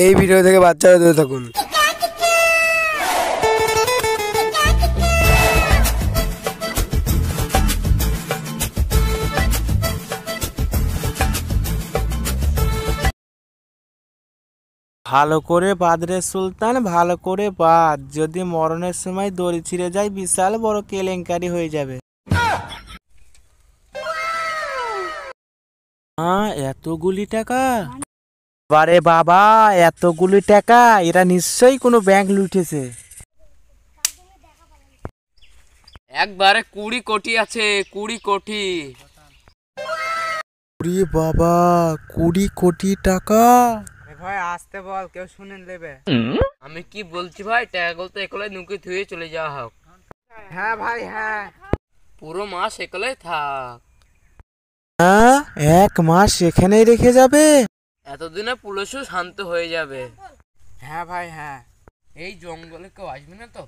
এই ভিডিও থেকে বাচ্চারা দূরে থাকুন। ভালো করে বাঁধ রে সুলতান, ভালো করে বাঁধ, যদি মরণের সময় দড়ি ছিঁড়ে যায় বিশাল বড় কেলেঙ্কারি হয়ে যাবে। এতগুলি টাকা? বারে বাবা, এতগুলি টাকা! এরা নিশ্চয়ই কোনো ব্যাংক লুটেছে। একবারে 20 কোটি আছে, 20 কোটি। ওরে বাবা, 20 কোটি টাকা! ভাই আসতে বল, কেউ শুনে নেবে। আমি কি বলছি ভাই, টাকাগুলো তো একলাই নুকে ধুয়ে চলে যাওয়া হোক। হ্যাঁ ভাই, হ্যাঁ। পুরো মাস একলাই থাক। এক মাস এখানেই রেখে যাবে? এতদিনে পুলিশও শান্ত হয়ে যাবে। হ্যাঁ ভাই, হ্যাঁ। এই জঙ্গলে কেউ আসবে না তো?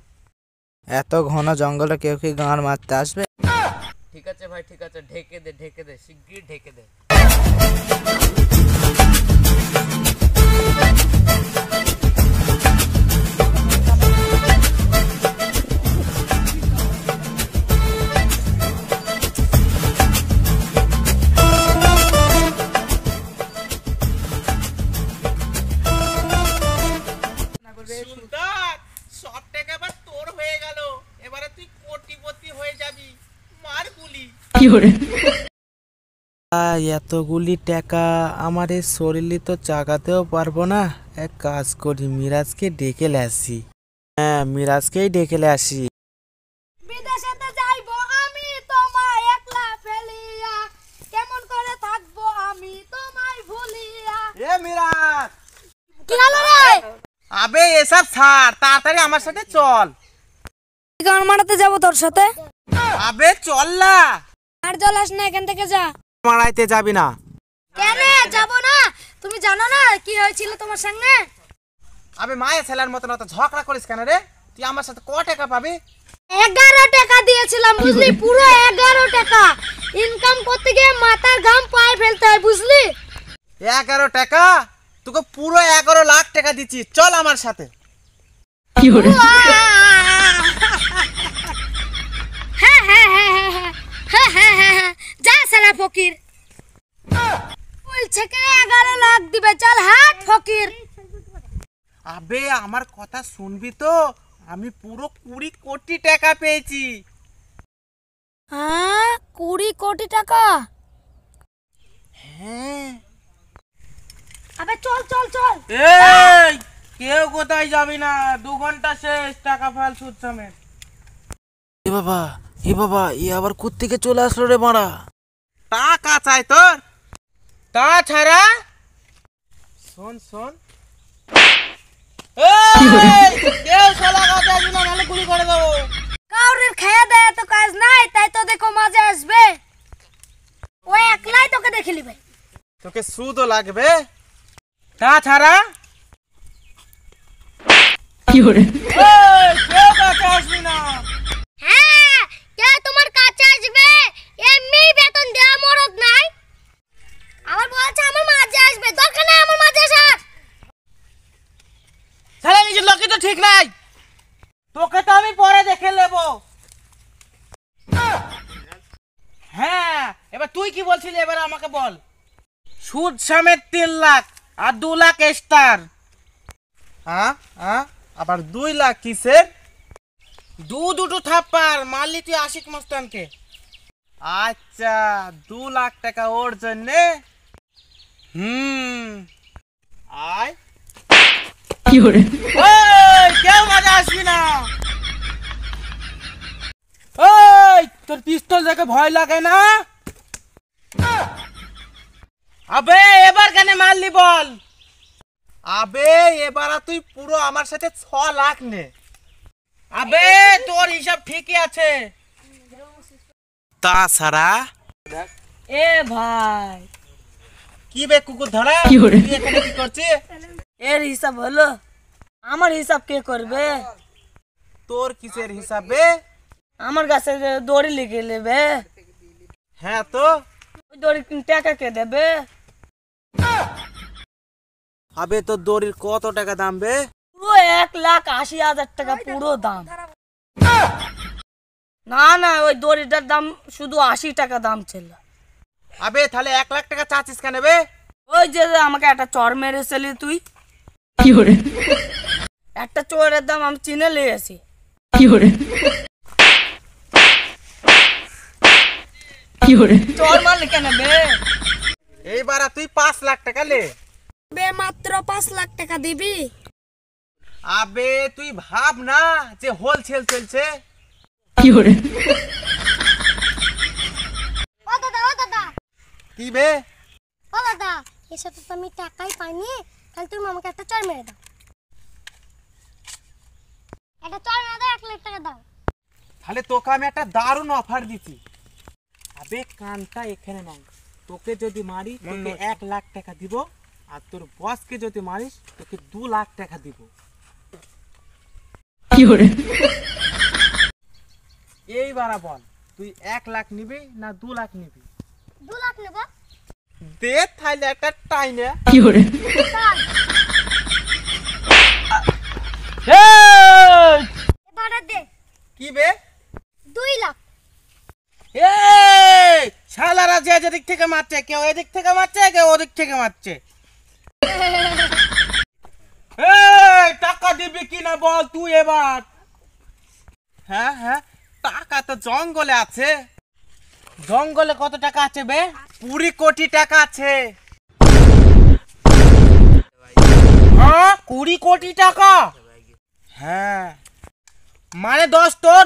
এত ঘন জঙ্গলে কেউ কি গাঁড় মারতে আসবে? ঠিক আছে ভাই, ঠিক আছে, ঢেকে দে, ঢেকে দে, শিগগির ঢেকে দে। সুলতান, সব টাকা এবার তোর হয়ে গেল। এবারে তুই কোটিপতি হয়ে যাবি। মার গুলি। এতগুলি টাকা আমার এই শরীরে তো চাগাতেও পারবো না। এক কাজ করি, মিরাজকে ডেকে আসি। হ্যাঁ, মিরাজকেই ডেকে আসি। বিদেশেতে যাইবো আমি তোমায় একলা ফেলিয়া, কেমন করে থাকবো আমি তোমায় ভুলিয়া। এ মিরাজ, কি হলো রে? আবে এসব ছাড়, তাড়াতাড়ি আমার সাথে চল। গান মারাতে যাবো তোর সাথে। আবে চল না। আর জ্বলাস না, এখান থেকে যা। মারাইতে যাবি না? কেন যাবো না? তুমি জানো না কি হয়েছিল তোমার সঙ্গে? আবে মায়ের ছেলের মতন অত ঝগড়া করিস কেন রে? তুই আমার সাথে ক টাকা পাবি? 11 টাকা দিয়েছিলাম, বুঝলি? পুরো 11 টাকা। ইনকাম করতে গিয়ে মাথার ঘাম পায়ে ফেলতে হয়, বুঝলি? 11 টাকা? তোকে পুরো 11 লাখ টাকা দিচ্ছি, চল আমার সাথে। হ্যাঁ হ্যাঁ হ্যাঁ হ্যাঁ হ্যাঁ হ্যাঁ হ্যাঁ হ্যাঁ, যা শালা ফকির। বলছে কে 11 লাখ দিবে, চল হাট ফকির। আবে আমার কথা শুনবি তো, আমি পুরো 20 কোটি টাকা পেয়েছি। হ্যাঁ, 20 কোটি টাকা? হ্যাঁ। আবে চল চল চল। এই কেউ কোথায় যাবি না, 2 ঘন্টা শেষ, টাকা ফাল সুদ সমেত। এ বাবা, এ বাবা, এ আবার কোত্থেকে চলে আসলো রে মারা? টাকা চাই তোর? তাছাড়া শোন শোন, কেউ শালা কথা আসবি না, নাহলে গুলি করে দেবো। কাউরের খেয়ে দেয় তো কাজ নাই, তাই তো দেখো মাঝে আসবে। ও একলাই তোকে দেখে নিবে। তোকে সুদও লাগবে। তাছাড়া কেউ কাছে আসবি না। হ্যাঁ, কে তোমার কাছে আসবে? এমনি বেতন দেওয়া মরদ নাই। আমার বলছে আমার মাঝে আসবে, দরকার নাই আমার মাঝে আসার। শালা নিজের লোকই তো ঠিক নাই, তোকে তো আমি পরে দেখে নেব। হ্যাঁ, এবার তুই কি বলছিলি, এবার আমাকে বল। সুদ সমেত 3 লাখ আর 2 লাখ স্টার। হ্যাঁ হ্যাঁ, আবার 2 লাখ কিসের? দুটো থাপ্পার মারলি তুই আশিক মস্তানকে। আচ্ছা, 2 লাখ টাকা ওর জন্যে। আয়। ওই, কেউ মাঝে আসবি না। ওই, তোর পিস্তল দেখে ভয় লাগে না? আবে এবার কেন মারলি বল? আবে এবার তুই পুরো আমার সাথে 6 লাখ নে। আবে তোর হিসাব ঠিকই আছে। তাছাড়া এ ভাই, কি বে কুকুর ধরা, তুই এখানে কি করছিস? এর হিসাব হলো, আমার হিসাব কে করবে? তোর কিসের হিসাবে? আমার কাছে দড়ি লিখে নেবে। হ্যাঁ তো ওই দড়ি টাকা কে দেবে? আবে তোর দড়ির কত টাকা দাম বে? পুরো 1,80,000 টাকা পুরো দাম। না না, ওই দড়িটার দাম শুধু 80 টাকা দাম ছিল। আবে তাহলে 1 লাখ টাকা চাচ্ছিস কেন বে? ওই যে আমাকে একটা চর মেরেছিলি তুই, একটা চোরের দাম আমি চিনে লিয়েছি। চর মারলি কেন বে? এইবার তুই 5 লাখ টাকা লে। বে মাত্র 5 লাখ টাকা দিবি? আবে তুই ভাব না যে হোলসেল চলছে। ও দাদা কি বে? ও দাদা, এর সাথে তো আমি টাকাই পাইনি, তাহলে তুমি আমাকে একটা চর মেরে দাও। একটা চর মেরে দাও, 1 লাখ টাকা দাও। তাহলে তোকে আমি একটা দারুণ অফার দিচ্ছি। আবে কানটা এখানে নাই, তোকে যদি মারি তোকে 1 লাখ টাকা দিব, আর তোর বসকে যদি মারিস তোকে 2 লাখ টাকা দিব। এইবার বল তুই 1 লাখ নিবি না 2 লাখ নিবি? 2 লাখ নেব। দে তাহলে একটা টাইনে। এবারে দে। কি বে? 2 লাখ। এই শালারা যে যেদিক থেকে মারছে, কেউ এদিক থেকে মারছে, কেউ ওদিক থেকে মারছে। এই টাকা দিবি কিনা বল তুই এবার। হ্যাঁ হ্যাঁ, টাকা তো জঙ্গলে আছে। জঙ্গলে কত টাকা আছে বে? 20 কোটি টাকা আছে। হ্যাঁ 20 কোটি টাকা? হ্যাঁ মানে 10 তোর